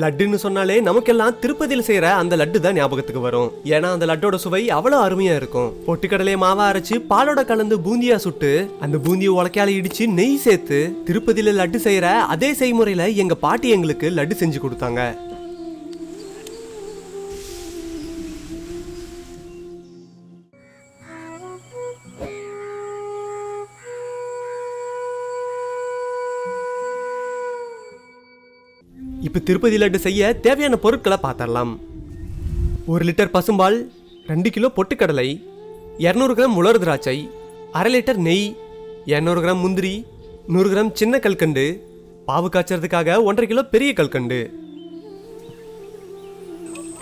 லட்டுன்னு சொன்னாலே நமக்கெல்லாம் திருப்பதியில் செய்யற அந்த லட்டு தான் ஞாபகத்துக்கு வரும். ஏன்னா அந்த லட்டோட சுவை அவ்வளவு அருமையா இருக்கும். பொட்டுக்கடலையை மாவா அரைச்சு பாலோட கலந்து பூந்தியா சுட்டு அந்த பூந்தியை உலக்கையால இடிச்சு நெய் சேர்த்து திருப்பதியில லட்டு செய்யற அதே செய்முறையில எங்க பாட்டி எங்களுக்கு லட்டு செஞ்சு கொடுத்தாங்க. இப்ப திருப்பதி லட்டு செய்ய தேவையான பொருட்களை பார்த்தரலாம். 1 லிட்டர் பசும்பால், 2 கிலோ பொட்டுக்கடலை, 200 கிராம் உலர் திராட்சை, 1/2 லிட்டர் நெய், 200 கிராம் முந்திரி, 100 கிராம் சின்ன கல்கண்டு, பாவு காய்ச்சறதுக்காக 1.5 கிலோ பெரிய கல்கண்டு,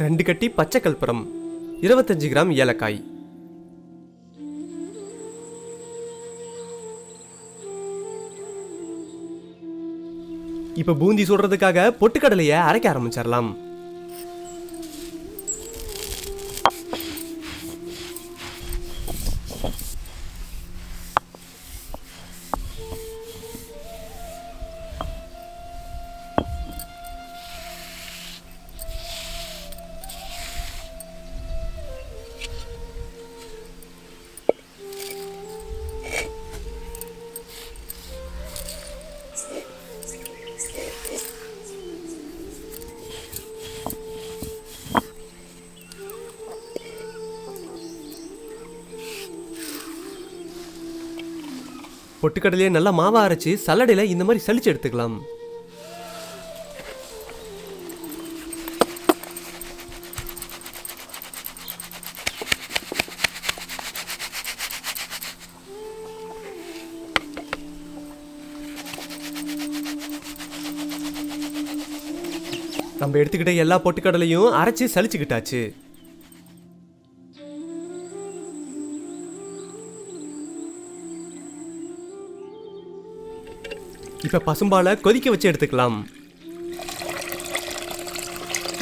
2 கட்டி பச்சை கற்பூரம், 25 கிராம் ஏலக்காய். இப்ப பூந்தி சுடுறதுக்காக பொட்டுக்கடலையை அரைக்க ஆரம்பிச்சிடலாம். பொட்டுக்கடலையை நல்லா மாவா அரைச்சு சல்லடையில இந்த மாதிரி சலிச்சு எடுத்துக்கலாம். நம்ம எடுத்துக்கிட்ட எல்லா பொட்டுக்கடலையும் அரைச்சு சலிச்சுக்கிட்டாச்சு. இப்ப பசும்பாலை கொதிக்க வச்சு எடுத்துக்கலாம்.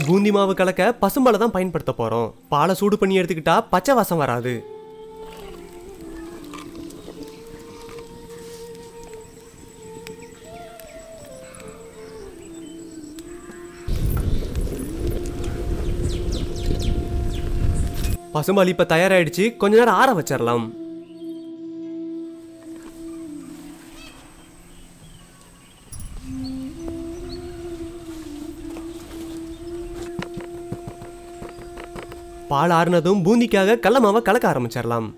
பூந்தி மாவு கலக்க பசும்பாலை தான் பயன்படுத்த போறோம். பாலை சூடு பண்ணி எடுத்துக்கிட்டா பச்சை வாசம் வராது. பசும்பால் இப்ப தயாராயிடுச்சு. கொஞ்ச நேரம் ஆற வச்சிடலாம். பால் ஆறுனதும் பூந்திக்காக கடலை மாவை கலக்க ஆரம்பிச்சிடலாம்.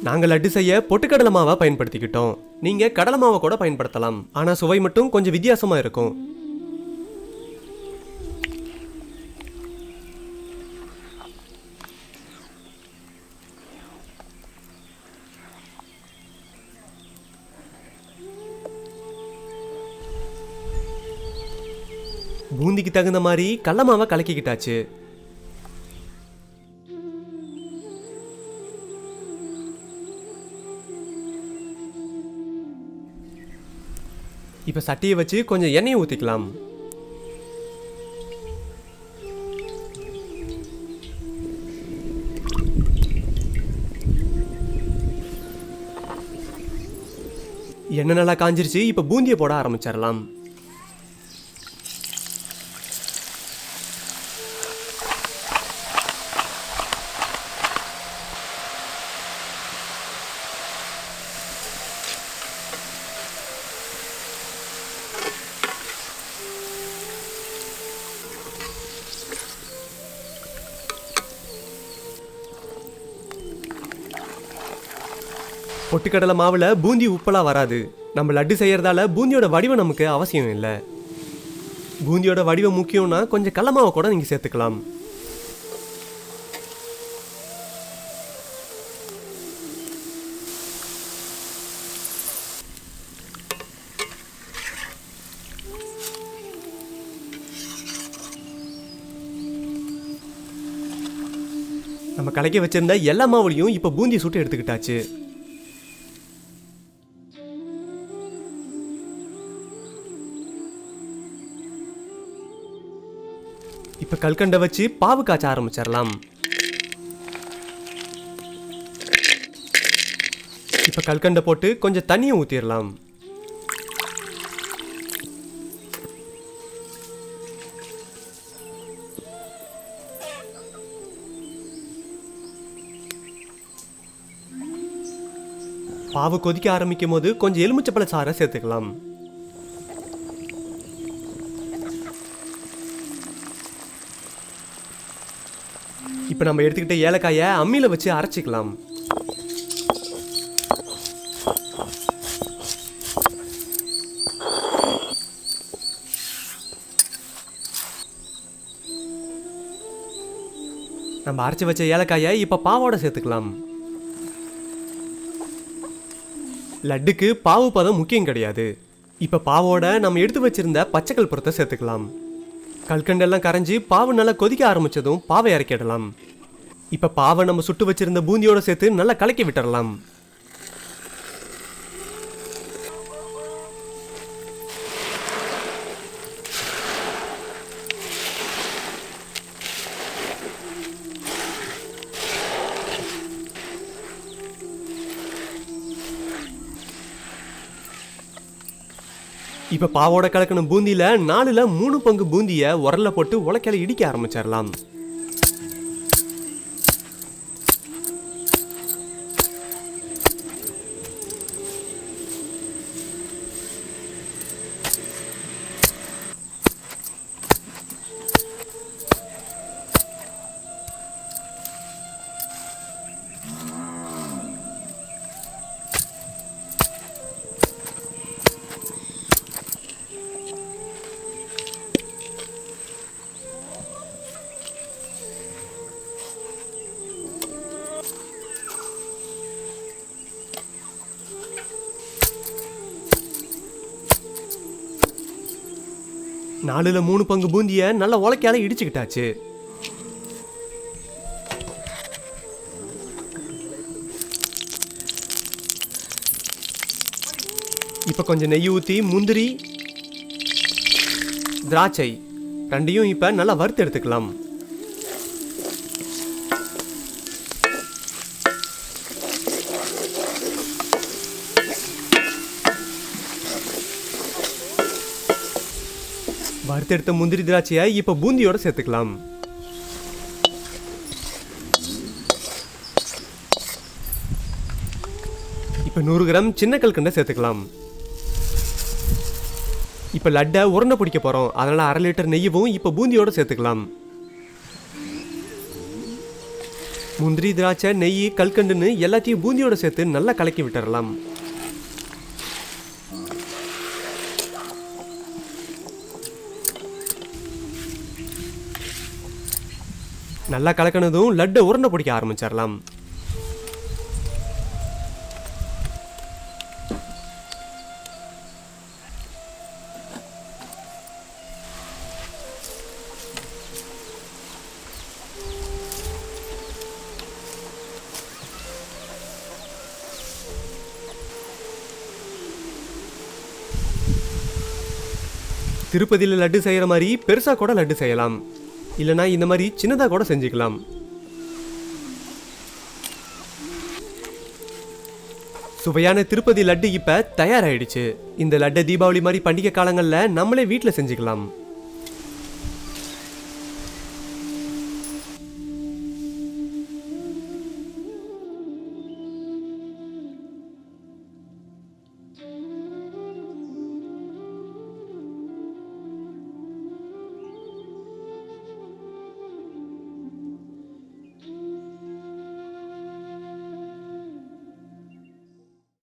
நாங்கள் லட்டு செய்ய பொட்டுக்கடலை மாவை பயன்படுத்திக்கிட்டோம். நீங்க கடலை மாவை கூட பயன்படுத்தலாம். ஆனா சுவை மட்டும் கொஞ்சம் வித்தியாசமா இருக்கும். பூந்திக்கு தகுந்த மாதிரி கடலை மாவை கலக்கிக்கிட்டாச்சு. இப்ப சட்டியை வச்சு கொஞ்சம் எண்ணெயை ஊத்திக்கலாம். எண்ணெய் நல்லா காஞ்சிருச்சு. இப்ப பூந்தியை போட ஆரம்பிச்சிடலாம். பொட்டுக்கடலை மாவுல பூந்தி உப்பெல்லாம் வராது. நம்ம லட்டு செய்யறதால பூந்தியோட வடிவம் நமக்கு அவசியம் இல்லை. பூந்தியோட வடிவம் முக்கியம்னா கொஞ்சம் கடலை மாவை கூட நீங்க சேர்த்துக்கலாம். நம்ம கலக்கி வச்சிருந்த எல்லா மாவுலையும் இப்ப பூந்தி சுட்டு எடுத்துக்கிட்டாச்சு. இப்ப கல்கண்டை வச்சு பாவு காய்ச்ச ஆரம்பிச்சிடலாம். இப்போ கல்கண்டை போட்டு கொஞ்சம் தண்ணியை ஊற்றிடலாம். பாவு கொதிக்க ஆரம்பிக்கும் போது கொஞ்சம் எலுமிச்சப்பழ சாறை சேர்த்துக்கலாம். இப்போ நம்ம எடுத்துக்கிட்ட ஏலக்காயை அம்மியில் வச்சு அரைச்சிக்கலாம். நம்ம அரைச்சி வச்ச ஏலக்காயை இப்போ பாவோட சேர்த்துக்கலாம். லட்டுக்கு பாவு பதம் முக்கியம் கிடையாது. இப்போ பாவோட நம்ம எடுத்து வச்சிருந்த பச்சைக்கல் புறத்தை சேர்த்துக்கலாம். கல்கண்டெல்லாம் கரைஞ்சி பாவு நல்லா கொதிக்க ஆரம்பிச்சதும் பாவை இறக்கிடலாம். இப்போ பாவை நம்ம சுட்டு வச்சிருந்த பூந்தியோட சேர்த்து நல்லா கலக்கி விட்டுறலாம். இப்போ பாவோட கலக்கணும் பூந்தியில 4ல் 3 பங்கு பூந்தியை உரல்ல போட்டு உலக்கையில இடிக்க ஆரம்பிச்சிடலாம். நாலுல 3 பங்கு பூந்தியை நல்லா உலக்கையால இடிச்சுக்கிட்டாச்சு. இப்போ கொஞ்சம் நெய் ஊற்றி முந்திரி திராட்சை ரெண்டையும் இப்போ நல்லா வறுத்து எடுத்துக்கலாம். வறுத்தெடுத்த முந்திரி திராட்சையை இப்போ பூந்தியோட சேர்த்துக்கலாம். இப்போ 100 கிராம் சின்ன கல்கண்டை சேர்த்துக்கலாம். இப்போ லட்டை உருண்டை பிடிக்க போகிறோம், அதனால் 1/2 லிட்டர் நெய்யவும் இப்போ பூந்தியோட சேர்த்துக்கலாம். முந்திரி திராட்சை நெய் கல்கண்டுன்னு எல்லாத்தையும் பூந்தியோட சேர்த்து நல்லா கலக்கி விட்டுறலாம். நல்லா கலக்கினதும் லட்டை உருண்டை பிடிக்க ஆரம்பிச்சிடலாம். திருப்பதியில் லட்டு செய்கிற மாதிரி பெருசாக கூட லட்டு செய்யலாம், இல்லைனா இந்த மாதிரி சின்னதாக கூட செஞ்சுக்கலாம். சுவையான திருப்பதி லட்டு இப்போ தயாராகிடுச்சு. இந்த லட்டை தீபாவளி மாதிரி பண்டிகை காலங்களில் நம்மளே வீட்டில் செஞ்சுக்கலாம்.